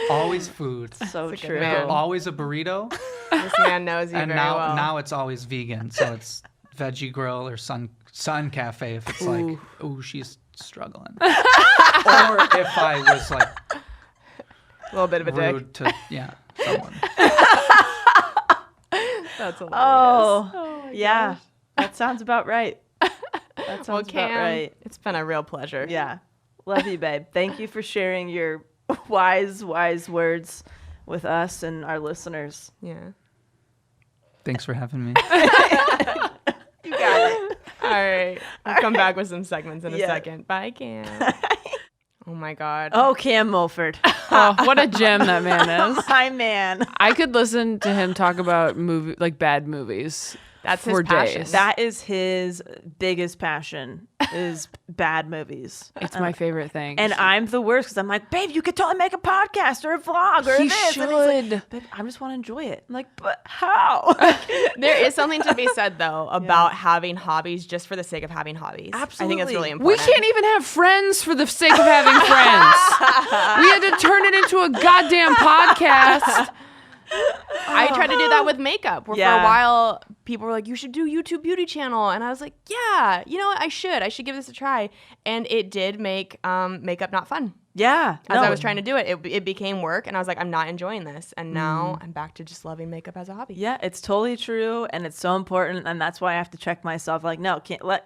Always food. So That's a good true. man. Always a burrito. This man knows you And very well. now it's always vegan. So it's Veggie Grill or Sun Cafe if it's like, ooh, she's struggling. Or if I was like a little bit of a dick. rude to someone. That's hilarious. Oh, yeah. That sounds about right. That sounds Well, about Cam, right. it's been a real pleasure. Yeah. Love you, babe. Thank you for sharing your wise words with us and our listeners. Yeah. Thanks for having me. You got it. All right. We'll come back with some segments in a Yeah. second. Bye, Cam. Oh my God. Oh, Cam Mulford. Oh, what a gem that man is. My man. I could listen to him talk about bad movies. That's for his passion. days. That is his biggest passion, is bad movies. It's my favorite thing. And I'm the worst because I'm like, babe, you could totally make a podcast or a vlog or He this. should. And he's like, babe, I just want to enjoy it. I'm like, but how? There is something to be said, though, about having hobbies just for the sake of having hobbies. I think that's Absolutely. really we important. can't even have friends for the sake of having friends. We had to turn it into a goddamn podcast. I tried to do that with makeup. Where Yeah. For a while, people were like, "You should do YouTube beauty channel," and I was like, "Yeah, you know what? I should. I should give this a try." And it did make makeup not fun. Yeah. As I was trying to do it, it became work, and I was like, "I'm not enjoying this." And now I'm back to just loving makeup as a hobby. Yeah, it's totally true, and it's so important, and that's why I have to check myself. Like, no,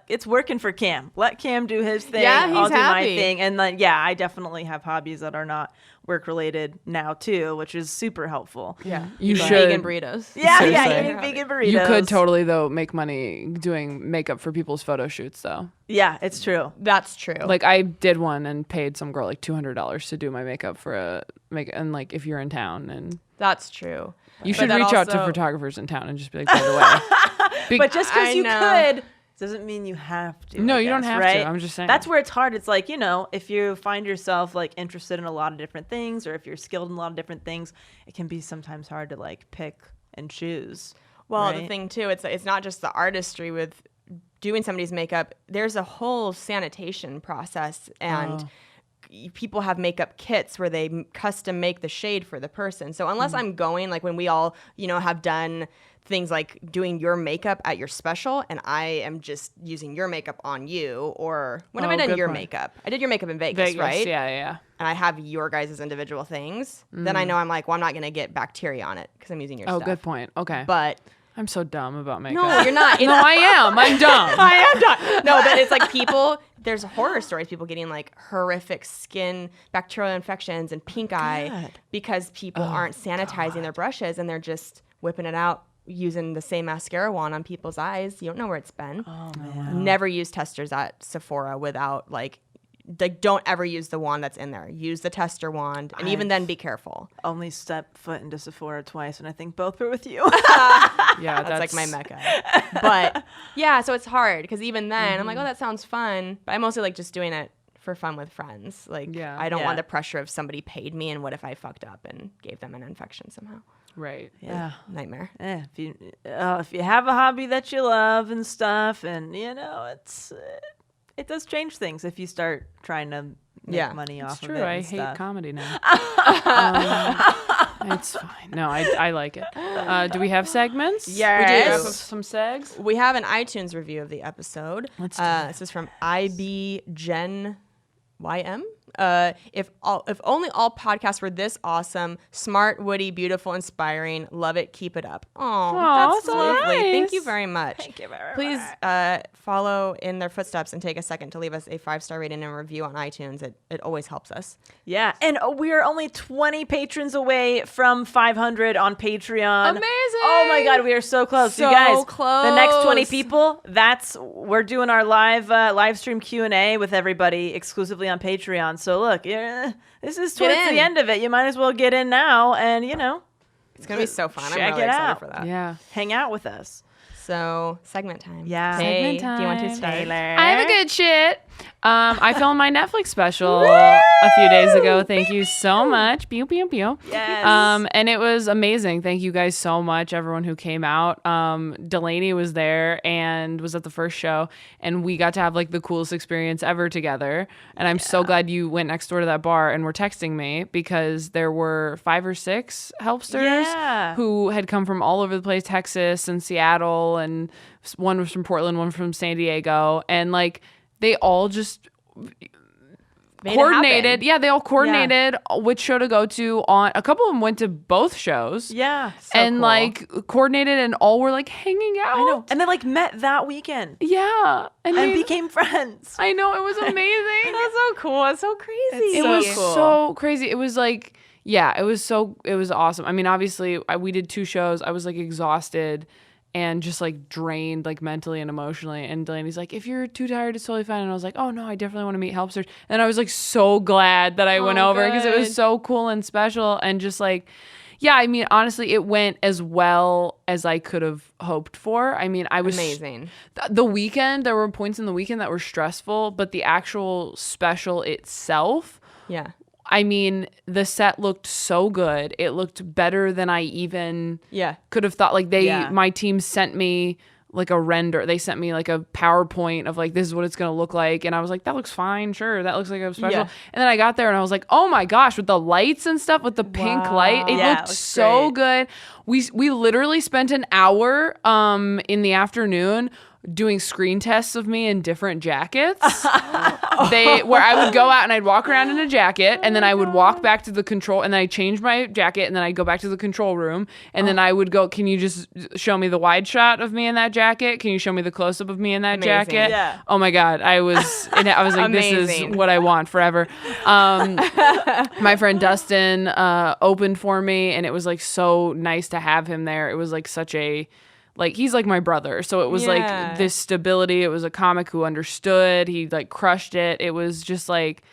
it's working for Cam. Let Cam do his thing. Yeah, he's I'll do my happy. thing, and then yeah, I definitely have hobbies that are not work related now too, which is super helpful. Yeah, You Eating should. vegan burritos. Yeah, Seriously. eating vegan burritos. You could totally, though, make money doing makeup for people's photo shoots, though. Yeah, it's true. That's true. Like, I did one and paid some girl like $200 to do my makeup and like if you're in town, and That's true. you But should that reach out to also- photographers in town and just be like, by the way. But just because I you know. could doesn't mean you have to. No, I you don't guess, have to. right? I'm just saying. That's where it's hard. It's like, if you find yourself like interested in a lot of different things, or if you're skilled in a lot of different things, it can be sometimes hard to like pick and choose. Well, the right? thing too, it's not just the artistry with doing somebody's makeup. There's a whole sanitation process, and people have makeup kits where they custom make the shade for the person. So unless I'm going, like when we all, have done things like doing your makeup at your special, and I am just using your makeup on you, or when have I done good your point. makeup? I did your makeup in Vegas, right? Yeah. And I have your guys' individual things. Then I know I'm like, well, I'm not going to get bacteria on it because I'm using your Oh, stuff. good point. Okay. But I'm so dumb about makeup. no, you're not. No, I am. I'm dumb. I am done. No, but it's like there's horror stories, people getting like horrific skin bacterial infections and pink eye God. because people aren't sanitizing their brushes, and they're just whipping it out using the same mascara wand on people's eyes. You don't know where it's been. Oh man. Never use testers at Sephora without like don't ever use the wand that's in there. Use the tester wand, and even then be careful. Only step foot into Sephora twice, and I think both were with you. Yeah, That's like my mecca. But yeah, so it's hard because even then I'm like, oh, that sounds fun. But I mostly like just doing it for fun with friends. Like, Yeah. I don't Yeah. want the pressure of somebody paid me, and what if I fucked up and gave them an infection somehow? Right. Yeah. Nightmare. If you have a hobby that you love and stuff, and it does change things if you start trying to make money off It's of true. it. I and hate stuff. comedy now. It's fine. No, I like it. Do we have segments? Yes. We do. Some segs? We have an iTunes review of the episode. Let's do it. This is from IB Gen YM. If only all podcasts were this awesome, smart, witty, beautiful, inspiring. Love it. Keep it up. Oh, that's so lovely. Thank nice. you very much. Thank you very Please much. follow in their footsteps and take a second to leave us a 5-star rating and review on iTunes. It always helps us. Yeah, and we are only 20 patrons away from 500 on Patreon. Amazing. Oh my God, we are so close. So you guys, close. the next 20 people, we're doing our live stream Q&A with everybody exclusively on Patreon. So look, this is towards in. the end of it. You might as well get in now and, It's going to be so fun. I'm Check really it excited out. for that. Yeah. hang out with us. So, segment time. Yeah. Hey, Segment do you want to time. start? Taylor. I have a good shit. I filmed my Netflix special a few days ago. Thank you so much. Pew, pew, pew. Yes. And it was amazing. Thank you guys so much, everyone who came out. Delanie was there and was at the first show, and we got to have like the coolest experience ever together. And I'm so glad you went next door to that bar and were texting me, because there were 5 or 6 helpsters Yeah. who had come from all over the place, Texas and Seattle, and one was from Portland, one from San Diego, and like they all just Made it coordinated. happen. Yeah, they all coordinated which show to go to. On a couple of them went to both shows. Yeah. and cool. like coordinated, and all were like hanging out. I know. And they like met that weekend Yeah, and and they- became friends. I know, it was amazing. That's so cool. It's so crazy. It so was cool. so crazy. It was like, yeah, it was awesome. I mean, obviously, we did 2 shows. I was like exhausted, and just like drained like mentally and emotionally. And Delanie's like, if you're too tired, it's totally fine. And I was like, oh no, I definitely want to meet Helpsters. And I was like so glad that I went over because it was so cool and special. And just like, yeah, I mean, honestly, it went as well as I could have hoped for. I mean, I was amazing. The weekend, there were points in the weekend that were stressful, but the actual special itself, Yeah. I mean, the set looked so good. It looked better than I even could have thought. Like my team sent me like a render. They sent me like a PowerPoint of like, this is what it's going to look like. And I was like, that looks fine. Sure. That looks like a special. Yeah. And then I got there and I was like, oh my gosh, with the lights and stuff, with the pink light, it looked so good. We literally spent an hour in the afternoon doing screen tests of me in different jackets. Where I would go out and I'd walk around in a jacket, and then I would walk back to the control, and then I changed my jacket, and then I'd go back to the control room, and then I would go, can you just show me the wide shot of me in that jacket? Can you show me the close up of me in that jacket? Yeah. Oh my God. I was like, this is what I want forever. My friend Dustin opened for me, and it was like so nice to have him there. It was like such a, like, he's like my brother. So it was like this stability. It was a comic who understood. He like crushed it. It was just like,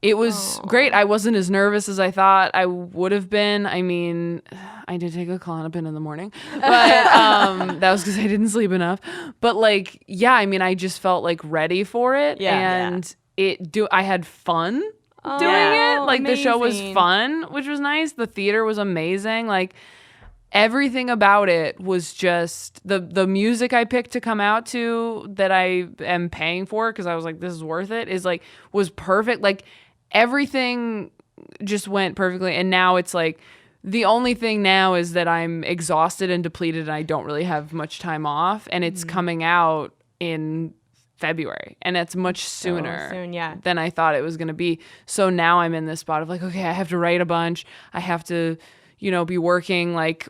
it was great. I wasn't as nervous as I thought I would have been. I mean, I did take a Klonopin in the morning, but that was because I didn't sleep enough. But like, yeah, I mean, I just felt like ready for it. And I had fun doing it. Like amazing. The show was fun, which was nice. The theater was amazing. Like, everything about it was just the music I picked to come out to that I am paying for because I was like, this is worth it, was perfect. Like everything just went perfectly. And now it's like the only thing now is that I'm exhausted and depleted and I don't really have much time off. And it's coming out in February, and it's much sooner than I thought it was going to be. So now I'm in this spot of like, okay, I have to write a bunch. I have to, be working like,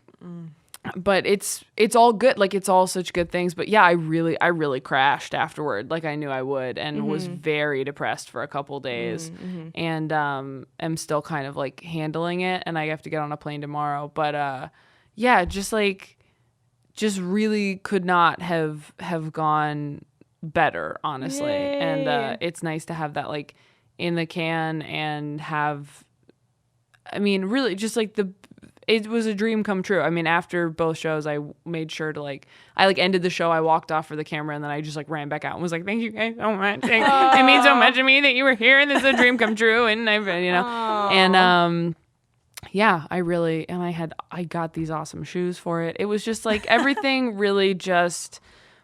but it's all good. Like it's all such good things. But yeah, I really crashed afterward. Like I knew I would, and was very depressed for a couple days, and am still kind of like handling it. And I have to get on a plane tomorrow. But yeah, just really could not have gone better, honestly. Yay. And it's nice to have that like in the can and have. I mean, really, just like it was a dream come true. I mean, after both shows, I made sure to I ended the show. I walked off for the camera, and then I just ran back out and was like, "Thank you guys so much. It means so much to me that you were here, and this is a dream come true." And and yeah, I got these awesome shoes for it. It was just like everything really just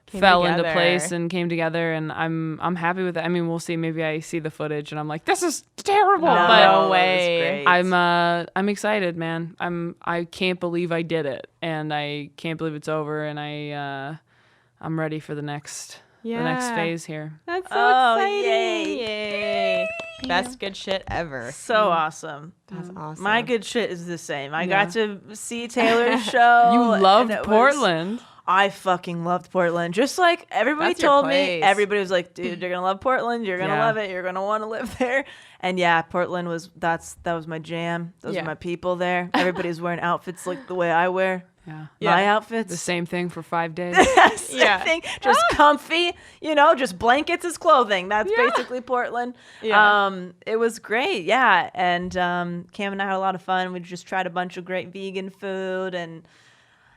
fell into place and came together, and I'm happy with it. I mean, we'll see. Maybe I see the footage and I'm like, this is terrible. No way. I'm excited, man. I can't believe I did it, and I can't believe it's over, and I'm ready for the next phase here. That's so exciting. Yay. Best good shit ever. So awesome. That's awesome. My good shit is the same. I got to see Taylor's show. You loved Portland. I fucking loved Portland. Just like everybody told me, everybody was like, dude, you're going to love Portland. You're going to love it. You're going to want to live there. And yeah, Portland that was my jam. Those were my people there. Everybody's wearing outfits like the way I wear. Yeah. My outfits. The same thing for 5 days. Thing. Just comfy, just blankets as clothing. That's basically Portland. Yeah. It was great. Yeah. And Cam and I had a lot of fun. We just tried a bunch of great vegan food and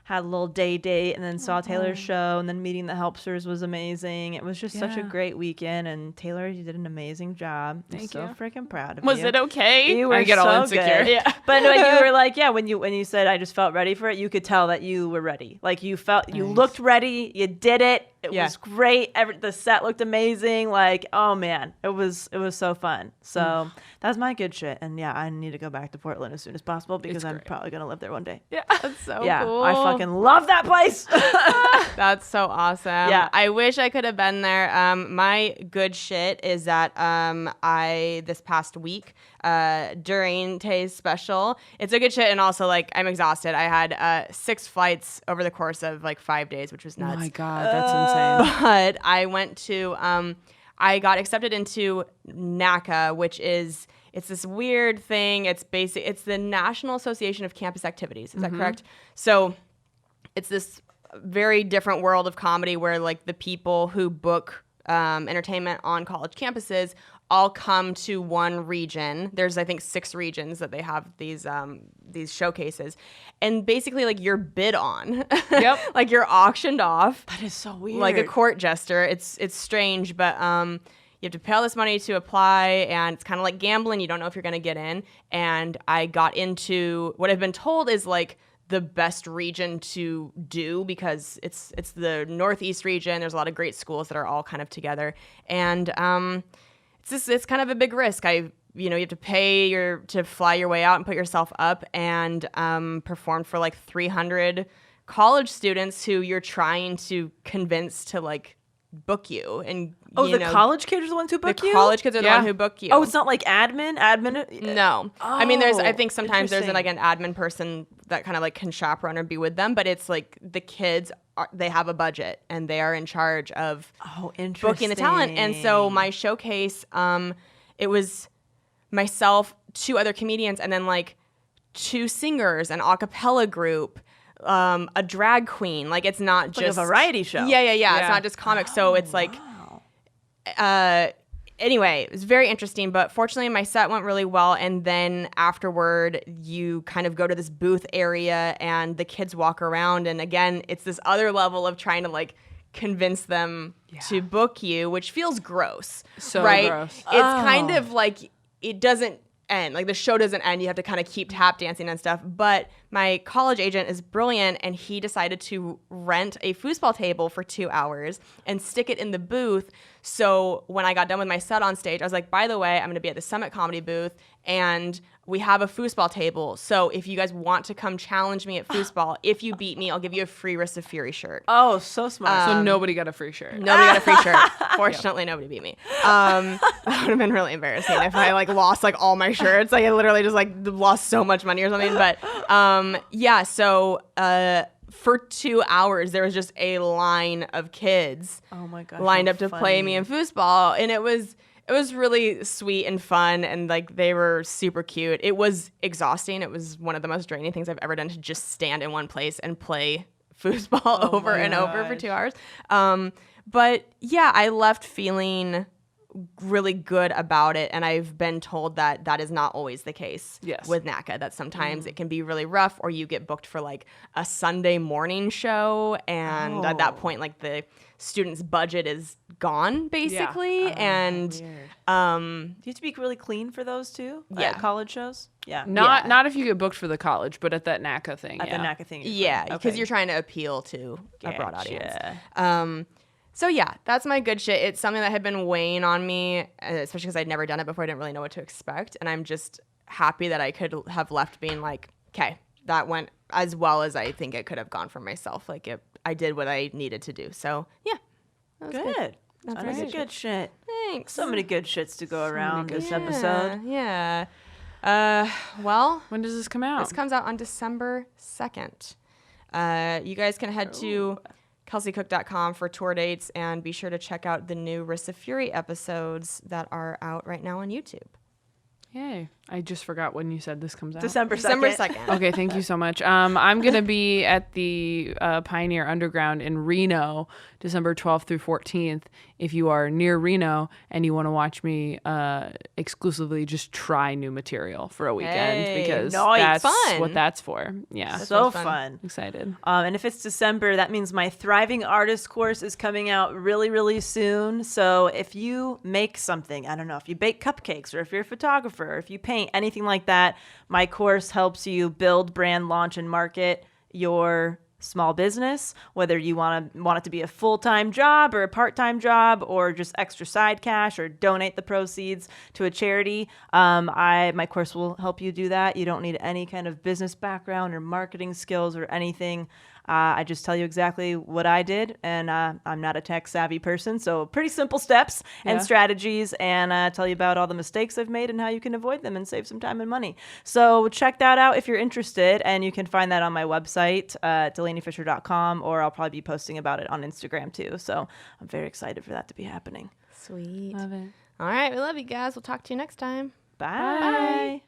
had a little date and then saw Taylor's show, and then meeting the Helpsters was amazing. It was just such a great weekend, and Taylor, you did an amazing job. I'm so freaking proud of you. Was it okay? You were I get so all insecure. Good. Yeah. But no, you were like, when you said I just felt ready for it, you could tell that you were ready. Like you looked ready, you did it. It was great. The set looked amazing. Like, oh man, it was so fun. So that's my good shit. And yeah, I need to go back to Portland as soon as possible because I'm probably gonna live there one day. Yeah, that's so cool. I fucking love that place. That's so awesome. Yeah, I wish I could have been there. My good shit is that I this past week during Tay's special, it's a good shit, and also like I'm exhausted. I had 6 flights over the course of like 5 days, which was nuts. Oh my God, that's insane. But I went to, I got accepted into NACA, which is, it's this weird thing. It's the National Association of Campus Activities. Is that correct? So it's this very different world of comedy where like the people who book entertainment on college campuses all come to one region. There's I think 6 regions that they have these showcases, and basically like you're bid on. Yep. Like you're auctioned off. That is so weird. Like a court jester. It's strange, but you have to pay all this money to apply, and it's kind of like gambling. You don't know if you're going to get in. And I got into what I've been told is like the best region to do because it's the Northeast region. There's a lot of great schools that are all kind of together, and it's kind of a big risk. You have to pay to fly your way out and put yourself up and perform for like 300 college students who you're trying to convince to like book you. And college kids are the ones who book you? The college kids are the ones who book you. Oh, it's not like admin? No. Oh, I mean, I think sometimes there's interesting. like an admin person that kind of like can chaperone or be with them, but it's like the kids, they have a budget and they are in charge of booking the talent. And so my showcase, it was myself, 2 other comedians, and then like 2 singers, an a cappella group, a drag queen. Like it's not just like a variety show. Yeah. It's not just comics. So it's like, anyway, it was very interesting, but fortunately my set went really well. And then afterward, you kind of go to this booth area and the kids walk around. And again, it's this other level of trying to like convince them to book you, which feels gross. So right? gross. It's kind of like it doesn't end. Like the show doesn't end. You have to kind of keep tap dancing and stuff. But my college agent is brilliant, and he decided to rent a foosball table for 2 hours and stick it in the booth. So when I got done with my set on stage, I was like, by the way, I'm going to be at the Summit Comedy booth, and we have a foosball table. So if you guys want to come challenge me at foosball, if you beat me, I'll give you a free Wrists of Fury shirt. Oh, so smart. So nobody got a free shirt. Nobody got a free shirt. Fortunately, nobody beat me. That would have been really embarrassing if I like lost like all my shirts. Like I literally just like lost so much money or something. But so for 2 hours there was just a line of kids lined up to play me in foosball, and it was really sweet and fun, and like they were super cute. It was exhausting. It was one of the most draining things I've ever done to just stand in one place and play foosball over and over for 2 hours. But yeah, I left feeling really good about it, and I've been told that that is not always the case with NACA, that sometimes it can be really rough, or you get booked for like a Sunday morning show, and at that point like the student's budget is gone basically. And do you have to be really clean for those too? Yeah. College shows? Yeah. Not if you get booked for the college, but at that NACA thing. At the NACA thing. Yeah, because you're trying to appeal to a broad audience. So yeah, that's my good shit. It's something that had been weighing on me, especially because I'd never done it before. I didn't really know what to expect. And I'm just happy that I could have left being like, okay, that went as well as I think it could have gone for myself. Like I did what I needed to do. So yeah, that was good. That was a good shit. Thanks. So many good shits to go around this episode. Yeah. Well, When does this come out? this comes out on December 2nd. You guys can head to kelseycook.com for tour dates, and be sure to check out the new Wrists of Fury episodes that are out right now on YouTube. Yay. I just forgot when you said this comes out. December 2nd. December 2nd. Okay, thank you so much. I'm going to be at the Pioneer Underground in Reno, December 12th through 14th. If you are near Reno and you want to watch me exclusively just try new material for a weekend, because nice. that's Fun. what that's for. Yeah. So fun. fun. Excited. And if it's December, that means my Thriving Artist course is coming out really, really soon. So if you make something, I don't know, if you bake cupcakes, or if you're a photographer, or if you paint, anything like that, my course helps you build, brand, launch, and market your small business, whether you want it to be a full-time job or a part-time job, or just extra side cash, or donate the proceeds to a charity. My course will help you do that. You don't need any kind of business background or marketing skills or anything. I just tell you exactly what I did, and I'm not a tech-savvy person, so pretty simple steps and strategies, and tell you about all the mistakes I've made and how you can avoid them and save some time and money. So check that out if you're interested, and you can find that on my website, delaniefisher.com, or I'll probably be posting about it on Instagram too. So I'm very excited for that to be happening. Sweet. Love it. All right, we love you guys. We'll talk to you next time. Bye.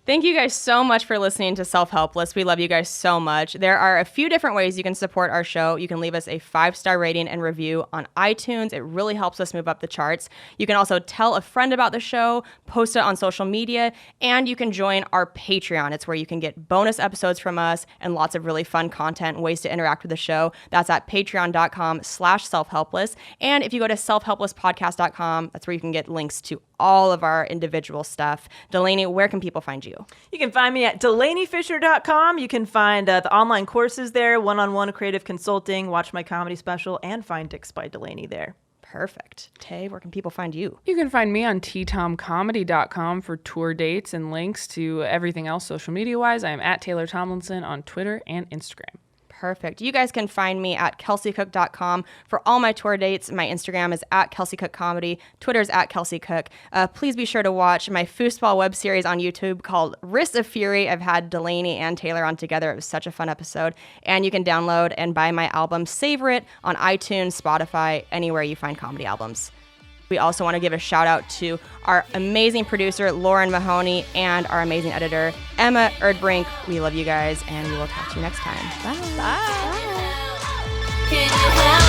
Thank you guys so much for listening to Self-Helpless. We love you guys so much. There are a few different ways you can support our show. You can leave us a 5-star rating and review on iTunes. It really helps us move up the charts. You can also tell a friend about the show, post it on social media, and you can join our Patreon. It's where you can get bonus episodes from us and lots of really fun content and ways to interact with the show. That's at patreon.com/selfhelpless. And if you go to selfhelplesspodcast.com, that's where you can get links to all of our individual stuff. Delanie, where can people find you? You can find me at DelanieFisher.com. You can find the online courses there, one-on-one creative consulting, watch my comedy special, and find Dicks by Delanie there. Perfect. Tay, where can people find you? You can find me on ttomcomedy.com for tour dates and links to everything else social media-wise. I am at Taylor Tomlinson on Twitter and Instagram. Perfect. You guys can find me at kelseycook.com for all my tour dates. My Instagram is at kelseycookcomedy. Twitter's at kelseycook. Please be sure to watch my foosball web series on YouTube called Wrists of Fury. I've had Delanie and Taylor on together. It was such a fun episode. And you can download and buy my album Savor It on iTunes, Spotify, anywhere you find comedy albums. We also want to give a shout out to our amazing producer, Lauren Mahoney, and our amazing editor, Emma Erdbrink. We love you guys, and we will talk to you next time. Bye. Can you help?